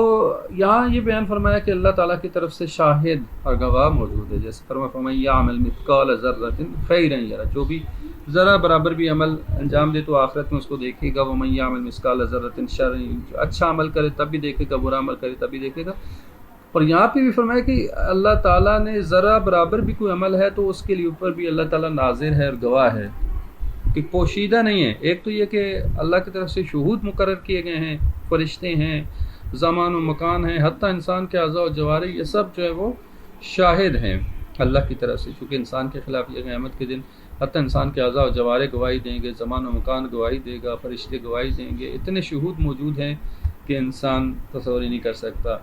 یہاں یہ بیان فرمایا کہ اللہ تعالیٰ کی طرف سے شاہد اور گواہ موجود ہے، جیسے فرمایا فَمَن يَعْمَلْ مِثْقَالَ ذَرَّةٍ خَيْرًا يَرَهُ، جو بھی ذرا برابر بھی عمل انجام دے تو آخرت میں اس کو دیکھے گا، وَمَن يَعْمَلْ مِثْقَالَ ذَرَّةٍ شَرًّا، جو اچھا عمل کرے تب بھی دیکھے گا، برا عمل کرے تب بھی دیکھے گا۔ اور یہاں پہ بھی فرمایا کہ اللہ تعالیٰ نے ذرا برابر بھی کوئی عمل ہے تو اس کے لیے اوپر بھی اللہ تعالیٰ ناظر ہے اور گواہ ہے، کہ پوشیدہ نہیں ہے۔ ایک تو یہ کہ اللہ کی طرف سے شہود مقرر کیے گئے ہیں، فرشتے ہیں، زمان و مکان ہیں، حتیٰ انسان کے اعضاء و جوارح، یہ سب جو ہے وہ شاہد ہیں اللہ کی طرف سے، چونکہ انسان کے خلاف یہ قیامت کے دن حتیٰ انسان کے اعضاء و جوارح گواہی دیں گے، زمان و مکان گواہی دے گا، فرشتے گواہی دیں گے، اتنے شہود موجود ہیں کہ انسان تصور ہی نہیں کر سکتا،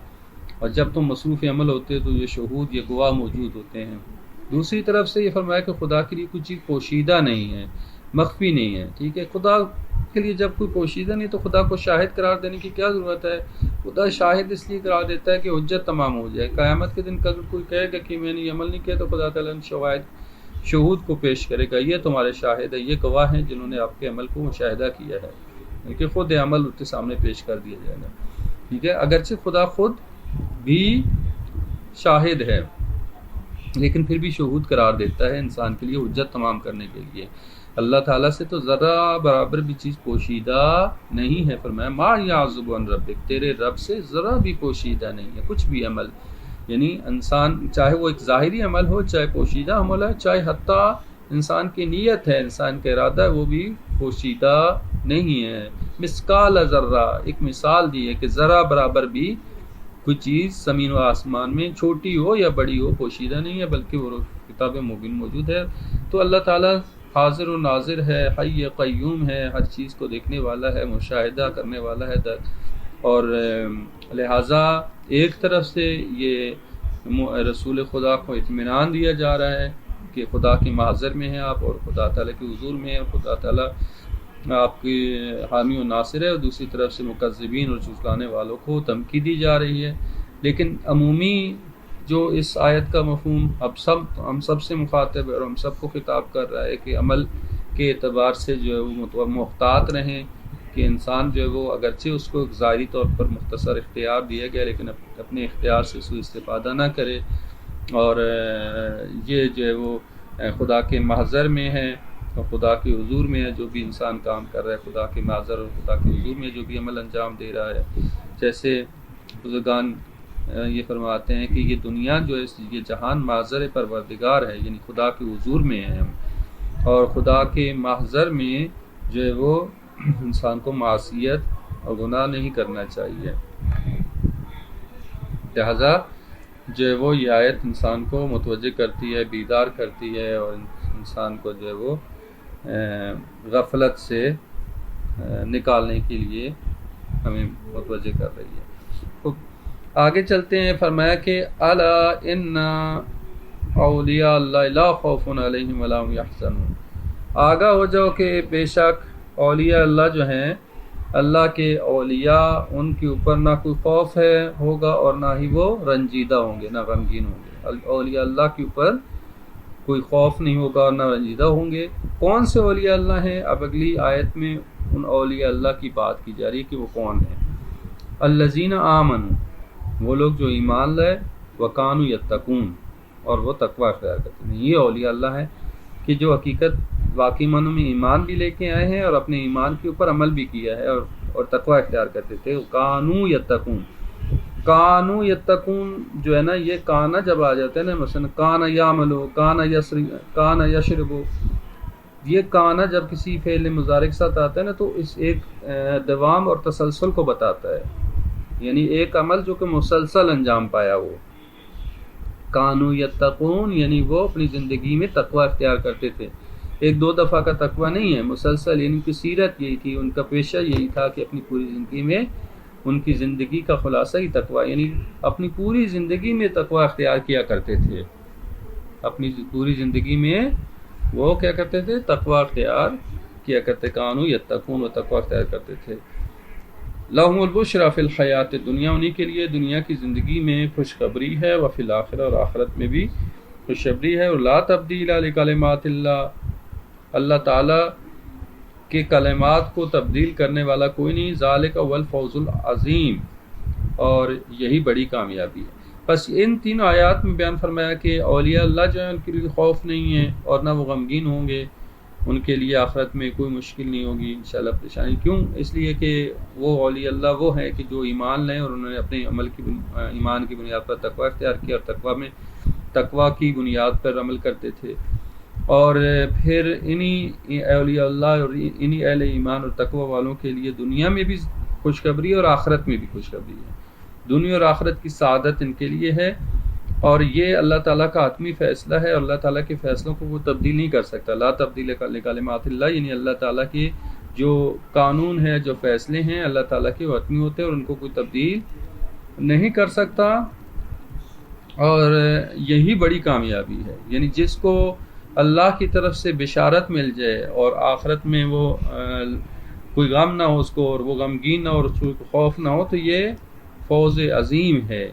اور جب تم مصروف عمل ہوتے تو یہ شہود، یہ گواہ موجود ہوتے ہیں۔ دوسری طرف سے یہ فرمایا کہ خدا کے لیے کوئی چیز پوشیدہ نہیں ہے، مخفی نہیں ہے، ٹھیک ہے، خدا کے لیے جب کوئی پوشیدہ نہیں تو خدا کو شاہد قرار دینے کی کیا ضرورت ہے؟ خدا شاہد اس لیے قرار دیتا ہے کہ حجت تمام ہو جائے، قیامت کے دن اگر کوئی کہے گا کہ میں نے یہ عمل نہیں کیا تو خدا تعالیٰ نے شہود کو پیش کرے گا، یہ تمہارے شاہد ہے، یہ گواہ ہیں جنہوں نے آپ کے عمل کو مشاہدہ کیا ہے، کہ خود عمل اس کے سامنے پیش کر دیا جائے گا. ٹھیک ہے، اگرچہ خدا خود بھی شاہد ہے لیکن پھر بھی شہود قرار دیتا ہے انسان کے لیے حجت تمام کرنے کے لیے. اللہ تعالیٰ سے تو ذرا برابر بھی چیز پوشیدہ نہیں ہے. فرمایا ما یعزب عن ربک، تیرے رب سے ذرا بھی پوشیدہ نہیں ہے کچھ بھی عمل. یعنی انسان چاہے وہ ایک ظاہری عمل ہو، چاہے پوشیدہ عمل ہے، چاہے حتیٰ انسان کی نیت ہے، انسان کا ارادہ ہے، وہ بھی پوشیدہ نہیں ہے. مثقال ذرہ، ایک مثال دی ہے کہ ذرا برابر بھی کوئی چیز زمین و آسمان میں چھوٹی ہو یا بڑی ہو پوشیدہ نہیں ہے، بلکہ وہ کتاب مبین موجود ہے. تو اللہ تعالیٰ حاضر و ناظر ہے، حی قیوم ہے، ہر چیز کو دیکھنے والا ہے، مشاہدہ کرنے والا ہے. اور لہٰذا ایک طرف سے یہ رسول خدا کو اطمینان دیا جا رہا ہے کہ خدا کے محضر میں ہیں آپ، اور خدا تعالیٰ کے حضور میں ہیں، اور خدا تعالیٰ آپ کی حامی و ناصر ہے. اور دوسری طرف سے مکذبین اور جھٹلانے والوں کو دھمکی دی جا رہی ہے. لیکن عمومی جو اس آیت کا مفہوم ہم سب سے مخاطب ہے اور ہم سب کو خطاب کر رہا ہے کہ عمل کے اعتبار سے جو ہے وہ محتاط رہیں، کہ انسان جو ہے وہ اگرچہ اس کو ظاہری طور پر مختصر اختیار دیا گیا لیکن اپنے اختیار سے سوء استفادہ نہ کرے، اور یہ جو ہے وہ خدا کے محضر میں ہے اور خدا کے حضور میں ہے. جو بھی انسان کام کر رہا ہے خدا کے محضر اور خدا کے حضور میں جو بھی عمل انجام دے رہا ہے. جیسے بزرگان یہ فرماتے ہیں کہ یہ دنیا جو ہے یہ جہان محضر پروردگار ہے، یعنی خدا کے حضور میں ہے ہم، اور خدا کے محضر میں جو ہے وہ انسان کو معصیت اور گناہ نہیں کرنا چاہیے. لہذا جو ہے وہ یہ آیت انسان کو متوجہ کرتی ہے، بیدار کرتی ہے، اور انسان کو جو ہے وہ غفلت سے نکالنے کے لیے ہمیں متوجہ کر رہی ہے. تو آگے چلتے ہیں. فرمایا کہ الا ان اولیاء اللہ لا خوف علیہم ولا هم یحزنون، آگاہ ہو جاؤ کہ بے شک اولیاء اللہ جو ہیں، اللہ کے اولیاء، ان کے اوپر نہ کوئی خوف ہوگا اور نہ ہی وہ رنجیدہ ہوں گے، نہ غمگین ہوں گے. اولیاء اللہ کے اوپر کوئی خوف نہیں ہوگا اور نہ رنجیدہ ہوں گے. کون سے اولیاء اللہ ہیں؟ اب اگلی آیت میں ان اولیاء اللہ کی بات کی جا رہی ہے کہ وہ کون ہیں. الذین آمنوا، وہ لوگ جو ایمان لائے، وکانوا یتقون، اور وہ تقوی اختیار کرتے ہیں. یہ اولیاء اللہ ہیں کہ جو حقیقت واقعی معنوں میں ایمان بھی لے کے آئے ہیں اور اپنے ایمان کے اوپر عمل بھی کیا ہے اور تقوی اختیار کرتے تھے. کانوا یتقون، کانوا یتقون جو ہے نا، یہ کانا جب آ جاتا ہے نا، مثلا کانا یعملو، کانا یشربو، یہ کانا جب کسی فعل مضارع کے ساتھ آتا ہے نا تو اس ایک دوام اور تسلسل کو بتاتا ہے، یعنی ایک عمل جو کہ مسلسل انجام پایا ہو. کانوا یتقون یعنی وہ اپنی زندگی میں تقوی اختیار کرتے تھے. ایک دو دفعہ کا تقوی نہیں ہے، مسلسل. یعنی ان کی سیرت یہی تھی، ان کا پیشہ یہی تھا کہ اپنی پوری زندگی میں ان کی زندگی کا خلاصہ ہی تقوی، یعنی اپنی پوری زندگی میں تقوی اختیار کیا کرتے تھے. اپنی پوری زندگی میں وہ کیا کرتے تھے؟ تقوی اختیار کیا کرتے. کانوا یتقون، وہ تقوی اختیار کرتے تھے. لہم البشری فی الحیات الدنیا، انہی کے لیے دنیا کی زندگی میں خوشخبری ہے، وفی الآخرہ، اور آخرت میں بھی خوشخبری ہے. اور لا تبدیل لکلمات اللہ، اللہ تعالیٰ کے کلمات کو تبدیل کرنے والا کوئی نہیں. ذالک هو الفوز العظیم، اور یہی بڑی کامیابی ہے. بس ان تینوں آیات میں بیان فرمایا کہ اولیاء اللہ جو ہیں ان کے لیے خوف نہیں ہے اور نہ وہ غمگین ہوں گے، ان کے لیے آخرت میں کوئی مشکل نہیں ہوگی انشاءاللہ پریشانی. کیوں؟ اس لیے کہ وہ اولیاء اللہ وہ ہیں کہ جو ایمان لیں اور انہوں نے اپنے عمل کی ایمان کی بنیاد پر تقوی اختیار کیا، اور تقوی کی بنیاد پر عمل کرتے تھے. اور پھر انہی اولیاء اللہ اور انہی اہل ایمان اور تقوی والوں کے لیے دنیا میں بھی خوشخبری اور آخرت میں بھی خوشخبری ہے. دنیا اور آخرت کی سعادت ان کے لیے ہے، اور یہ اللہ تعالیٰ کا حتمی فیصلہ ہے، اور اللہ تعالیٰ کے فیصلوں کو وہ تبدیل نہیں کر سکتا. لا تبدیل لکلمات اللہ، یعنی اللہ تعالیٰ کے جو قانون ہے، جو فیصلے ہیں اللہ تعالیٰ کے، وہ حتمی ہوتے ہیں اور ان کو کوئی تبدیل نہیں کر سکتا. اور یہی بڑی کامیابی ہے. یعنی جس کو اللہ کی طرف سے بشارت مل جائے اور آخرت میں وہ کوئی غم نہ ہو اس کو، اور وہ غمگین نہ ہو اور اس کو خوف نہ ہو، تو یہ فوز عظیم ہے،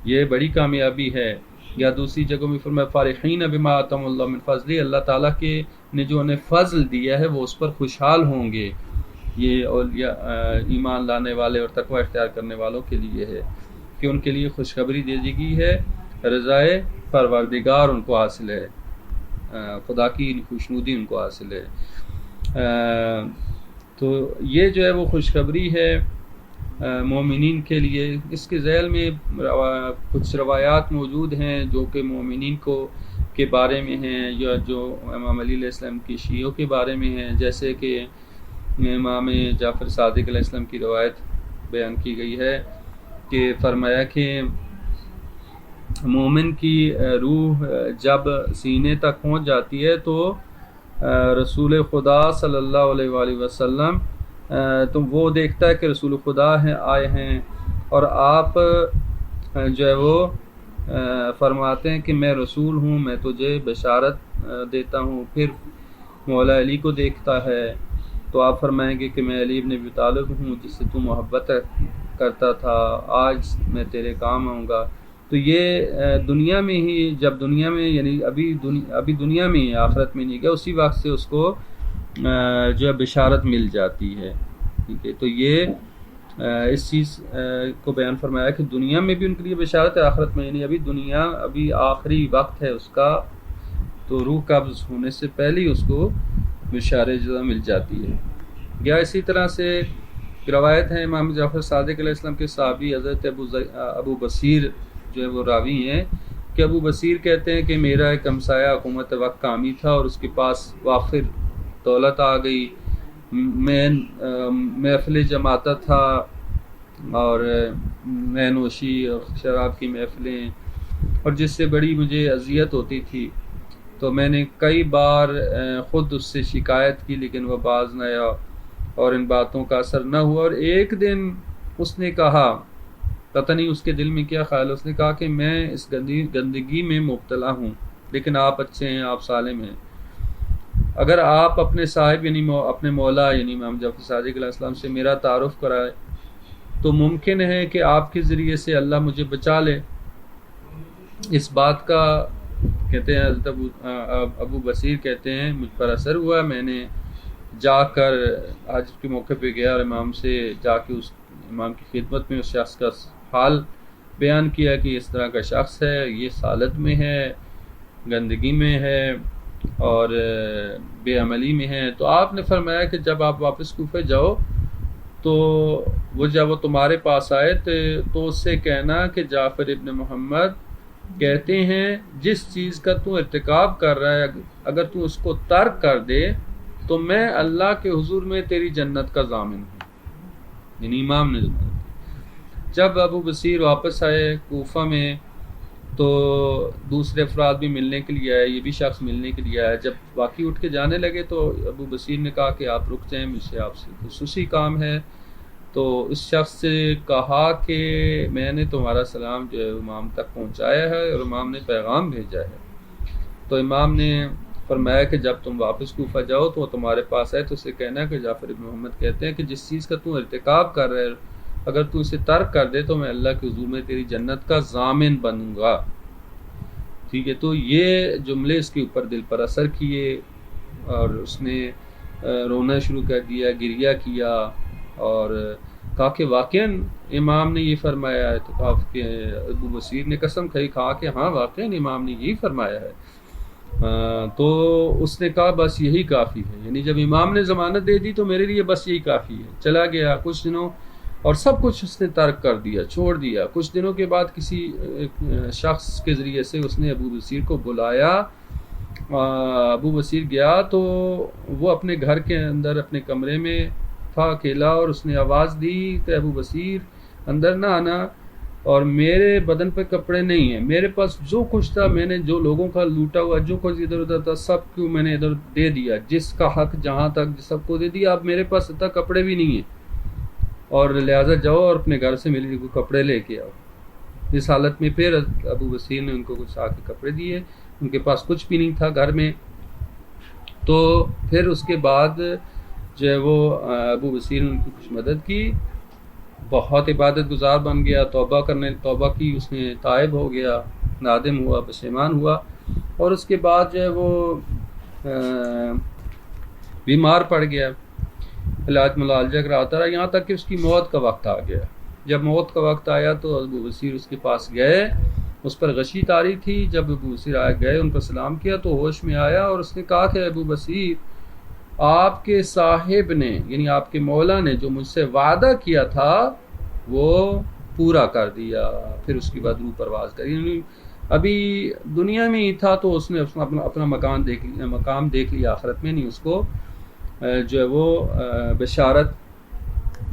یہ بڑی کامیابی ہے. یا دوسری جگہوں میں فرمایا فارحین بما آتاہم اللہ من فضل، اللہ تعالیٰ کے نے جو انہیں فضل دیا ہے وہ اس پر خوشحال ہوں گے. یہ اولیاء ایمان لانے والے اور تقوی اختیار کرنے والوں کے لیے ہے کہ ان کے لیے خوشخبری دے دی گئی ہے، رضائے پروردگار ان کو حاصل ہے، خدا کی خوشنودی ان کو حاصل ہے. تو یہ جو ہے وہ خوشخبری ہے مومنین کے لیے. اس کے ذیل میں کچھ روایات موجود ہیں جو کہ مومنین کو کے بارے میں ہیں، یا جو امام علی علیہ السلام کی شیعوں کے بارے میں ہیں، جیسے کہ امام جعفر صادق علیہ السلام کی روایت بیان کی گئی ہے کہ فرمایا کہ مومن کی روح جب سینے تک پہنچ جاتی ہے تو رسول خدا صلی اللہ علیہ وآلہ وسلم تو وہ دیکھتا ہے کہ رسول خدا آئے ہیں، اور آپ جو ہے وہ فرماتے ہیں کہ میں رسول ہوں، میں تجھے بشارت دیتا ہوں. پھر مولا علی کو دیکھتا ہے تو آپ فرمائیں گے کہ میں علی بن ابی طالب ہوں جس سے تو محبت کرتا تھا، آج میں تیرے کام آؤں گا. تو یہ دنیا میں ہی، جب دنیا میں یعنی ابھی دنیا میں ہی، آخرت میں نہیں گیا، اسی وقت سے اس کو جو ہے بشارت مل جاتی ہے. ٹھیک ہے، تو یہ اس چیز کو بیان فرمایا کہ دنیا میں بھی ان کے لیے بشارت ہے، آخرت میں نہیں. ابھی آخری وقت ہے اس کا، تو روح قبض ہونے سے پہلے ہی اس کو بشارت جو مل جاتی ہے. یا اسی طرح سے روایت ہے امام جعفر صادق علیہ السلام کے صحابی حضرت ابو بصیر جو ہے وہ راوی ہیں کہ ابو بصیر کہتے ہیں کہ میرا ایک ہمسایہ حکومت وقت کامی تھا اور اس کے پاس وافر دولت آ گئی. میں محفلیں جماتا تھا اور میں نوشی اور شراب کی محفلیں، اور جس سے بڑی مجھے اذیت ہوتی تھی. تو میں نے کئی بار خود اس سے شکایت کی لیکن وہ باز نہ آیا اور ان باتوں کا اثر نہ ہوا. اور ایک دن اس نے کہا، پتہ نہیں اس کے دل میں کیا خیال، اس نے کہا کہ میں اس گندگی میں مبتلا ہوں لیکن آپ اچھے ہیں، آپ سالم ہیں. اگر آپ اپنے صاحب یعنی اپنے مولا یعنی امام جعفر صادق علیہ السلام سے میرا تعارف کرائے تو ممکن ہے کہ آپ کے ذریعے سے اللہ مجھے بچا لے. اس بات کا کہتے ہیں حضرت ابو بصیر کہتے ہیں مجھ پر اثر ہوا. میں نے جا کر حج کے موقع پہ گیا اور امام سے جا کے اس امام کی خدمت میں اس شخص کا حال بیان کیا کہ اس طرح کا شخص ہے، یہ سالت میں ہے، گندگی میں ہے اور بے عملی میں ہے. تو آپ نے فرمایا کہ جب آپ واپس کوفہ جاؤ تو جب وہ تمہارے پاس آئے تو اس سے کہنا کہ جعفر ابن محمد کہتے ہیں جس چیز کا تو ارتکاب کر رہا ہے اگر تو اس کو ترک کر دے تو میں اللہ کے حضور میں تیری جنت کا ضامن ہوں. یعنی امام نے جب ابو بصیر واپس آئے کوفہ میں تو دوسرے افراد بھی ملنے کے لیے آئے، یہ بھی شخص ملنے کے لیے آیا. جب باقی اٹھ کے جانے لگے تو ابو بصیر نے کہا کہ آپ رک جائیں، مجھ سے آپ سے خصوصی کام ہے. تو اس شخص سے کہا کہ میں نے تمہارا سلام جو ہے امام تک پہنچایا ہے اور امام نے پیغام بھیجا ہے. تو امام نے فرمایا کہ جب تم واپس کوفہ جاؤ تو وہ تمہارے پاس آئے تو اسے کہنا کہ جعفر ابن محمد کہتے ہیں کہ جس چیز کا تم ارتکاب کر رہے اگر تو اسے ترک کر دے تو میں اللہ کے حضور میں تیری جنت کا ضامن بنوں گا. ٹھیک ہے، تو یہ جملے اس کے اوپر دل پر اثر کیے اور اس نے رونا شروع کر دیا، گریہ کیا اور کہا کہ واقعاً امام نے یہ فرمایا ہے. تو کہا کہ ابو بصیر نے قسم کھائی، کہا کہ ہاں واقعاً امام نے یہی فرمایا ہے. تو اس نے کہا بس یہی کافی ہے، یعنی جب امام نے ضمانت دے دی تو میرے لیے بس یہی کافی ہے. چلا گیا کچھ دنوں اور سب کچھ اس نے ترک کر دیا، چھوڑ دیا. کچھ دنوں کے بعد کسی شخص کے ذریعے سے اس نے ابو بصیر کو بلایا. ابو بصیر گیا تو وہ اپنے گھر کے اندر اپنے کمرے میں تھا اکیلا اور اس نے آواز دی کہ ابو بصیر اندر نہ آنا اور میرے بدن پہ کپڑے نہیں ہیں، میرے پاس جو کچھ تھا میں نے جو لوگوں کا لوٹا ہوا جو کچھ ادھر ادھر تھا سب کو میں نے ادھر دے دیا، جس کا حق جہاں تک سب کو دے دیا. اب میرے پاس اتنا کپڑے بھی نہیں ہیں اور لہٰذا جاؤ اور اپنے گھر سے میرے کو کپڑے لے کے آؤ. اس حالت میں پھر ابو بصیر نے ان کو کچھ آ کے کپڑے دیے، ان کے پاس کچھ بھی نہیں تھا گھر میں. تو پھر اس کے بعد جو ہے وہ ابو بصیر نے ان کی کچھ مدد کی بہت عبادت گزار بن گیا، توبہ کی، اس نے تائب ہو گیا، نادم ہوا، پشیمان ہوا، اور اس کے بعد جو ہے وہ بیمار پڑ گیا، علاج معالجہ کراتا رہا، یہاں تک کہ اس کی موت کا وقت آ گیا۔ جب موت کا وقت آیا تو ابو بصیر اس کے پاس گئے، اس پر غشی طاری تھی۔ جب ابو بصیر گئے، ان پر سلام کیا تو ہوش میں آیا، اور اس نے کہا کہ ابو بصیر، آپ کے صاحب نے، یعنی آپ کے مولا نے جو مجھ سے وعدہ کیا تھا وہ پورا کر دیا۔ پھر اس کے بعد روح پرواز کری، یعنی ابھی دنیا میں ہی تھا تو اس نے اپنا مقام دیکھ لیا آخرت میں، نہیں اس کو جو ہے وہ بشارت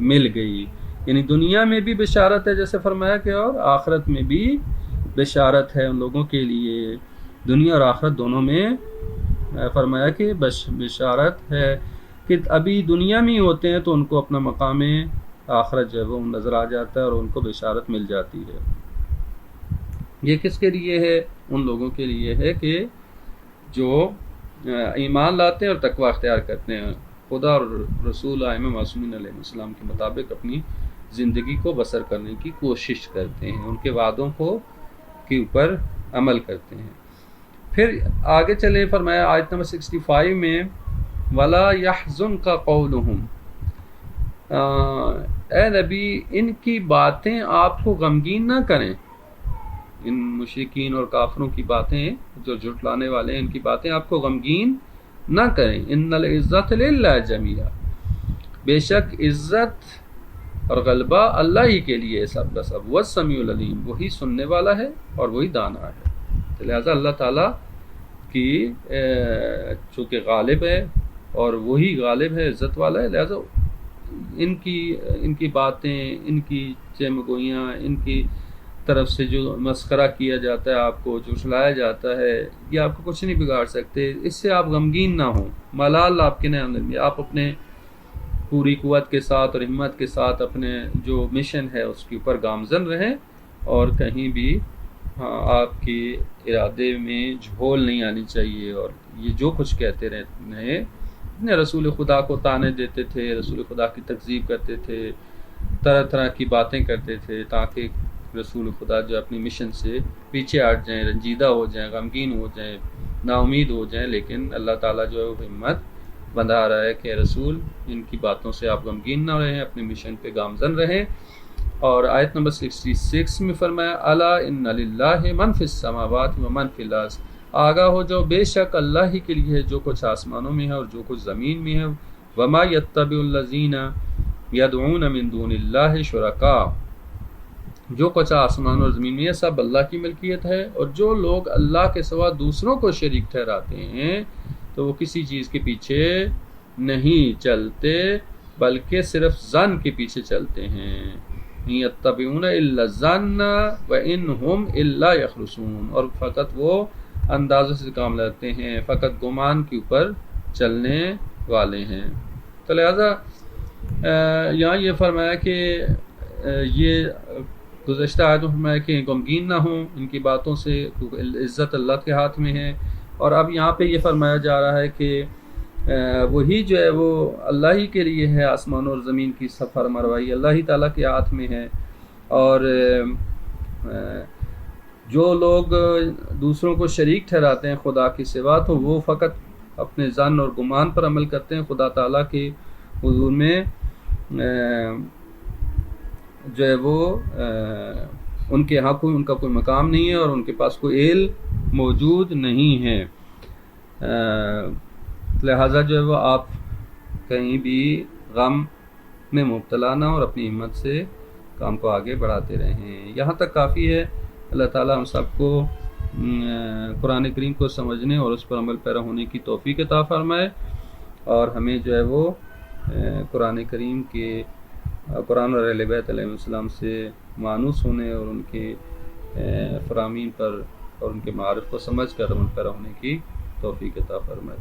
مل گئی۔ یعنی دنیا میں بھی بشارت ہے جیسے فرمایا کہ، اور آخرت میں بھی بشارت ہے ان لوگوں کے لیے، دنیا اور آخرت دونوں میں فرمایا کہ بشارت ہے کہ ابھی دنیا میں ہی ہوتے ہیں تو ان کو اپنا مقام آخرت جو ہے وہ نظر آ جاتا ہے اور ان کو بشارت مل جاتی ہے۔ یہ کس کے لیے ہے؟ ان لوگوں کے لیے ہے کہ جو ایمان لاتے ہیں اور تقوی اختیار کرتے ہیں، خدا اور رسول ائمہ معصومین علیہ السلام کے مطابق اپنی زندگی کو بسر کرنے کی کوشش کرتے ہیں، ان کے وعدوں کے اوپر عمل کرتے ہیں۔ پھر آگے چلیں، فرمایا آیت نمبر 65 میں، وَلَا يَحْزُنْكَ قَوْلُهُمْ، اے نبی ان کی باتیں آپ کو غمگین نہ کریں، ان مشرکین اور کافروں کی باتیں، جو جھٹلانے والے ہیں، ان کی باتیں آپ کو غمگین نہ کریں۔ ان العزت للہ جمیعا، بے شک عزت اور غلبہ اللہ ہی کے لیے سب کا سب، والسمیع العلیم، وہی سننے والا ہے اور وہی دانا ہے۔ تو لہٰذا اللہ تعالیٰ کی چونکہ غالب ہے اور وہی غالب ہے، عزت والا ہے، لہٰذا ان کی باتیں، ان کی چمگوئیاں، ان کی طرف سے جو مسخرہ کیا جاتا ہے، آپ کو جو سلایا جاتا ہے، یہ آپ کو کچھ نہیں بگاڑ سکتے، اس سے آپ غمگین نہ ہوں۔ ملال آپ کے نہیں، آپ اپنے پوری قوت کے ساتھ اور ہمت کے ساتھ اپنے جو مشن ہے اس کے اوپر گامزن رہیں، اور کہیں بھی آپ کے ارادے میں جھول نہیں آنی چاہیے۔ اور یہ جو کچھ کہتے رہے، رسول خدا کو طعنے دیتے تھے، رسول خدا کی تکذیب کرتے تھے، طرح طرح کی باتیں کرتے تھے تاکہ رسول خدا جو اپنی مشن سے پیچھے ہٹ جائیں، رنجیدہ ہو جائیں، غمگین ہو جائیں، نا امید ہو جائیں، لیکن اللہ تعالیٰ جو ہے وہ ہمت بندھا رہا ہے کہ رسول ان کی باتوں سے آپ غمگین نہ رہیں، اپنے مشن پہ گامزن رہیں۔ اور آیت نمبر 66 میں فرمایا، الا ان للہ من فی السماوات و من فی الارض، آگاہ ہو جو بے شک اللہ ہی کے لیے ہے جو کچھ آسمانوں میں ہے اور جو کچھ زمین میں ہے۔ وما یتبع الذین یدعون من دون اللہ شرکاء، جو کچھ آسمان اور زمین میں ہے سب اللہ کی ملکیت ہے، اور جو لوگ اللہ کے سوا دوسروں کو شریک ٹھہراتے ہیں تو وہ کسی چیز کے پیچھے نہیں چلتے بلکہ صرف ظن کے پیچھے چلتے ہیں۔ یتبعون الا الظن وان هم الا یخرصون، اور فقط وہ اندازے سے کام لیتے ہیں، فقط گمان کے اوپر چلنے والے ہیں۔ تو لہذا یہاں یہ فرمایا کہ یہ گزشتہ آیت میں فرمایا کہ غمگین نہ ہوں ان کی باتوں سے، عزت اللہ کے ہاتھ میں ہے، اور اب یہاں پہ یہ فرمایا جا رہا ہے کہ وہی جو ہے وہ اللہ ہی کے لیے ہے، آسمان اور زمین کی سفر مروائی اللہ ہی تعالیٰ کے ہاتھ میں ہے، اور جو لوگ دوسروں کو شریک ٹھہراتے ہیں خدا کے سوا تو وہ فقط اپنے ظن اور گمان پر عمل کرتے ہیں، خدا تعالیٰ کے حضور میں جو ہے وہ ان کے ہاں ان کا کوئی مقام نہیں ہے اور ان کے پاس کوئی علم موجود نہیں ہے۔ لہٰذا جو ہے وہ آپ کہیں بھی غم میں مبتلا نہ اور اپنی ہمت سے کام کو آگے بڑھاتے رہیں۔ یہاں تک کافی ہے۔ اللہ تعالیٰ ہم سب کو قرآن کریم کو سمجھنے اور اس پر عمل پیرا ہونے کی توفیق عطا فرمائے، اور ہمیں جو ہے وہ قرآن کریم کے، قرآن اور اہل بیت علیہ السلام سے مانوس ہونے اور ان کے فرامین پر اور ان کے معارف کو سمجھ کر عمل پیرا ہونے کی توفیق عطا فرمائے۔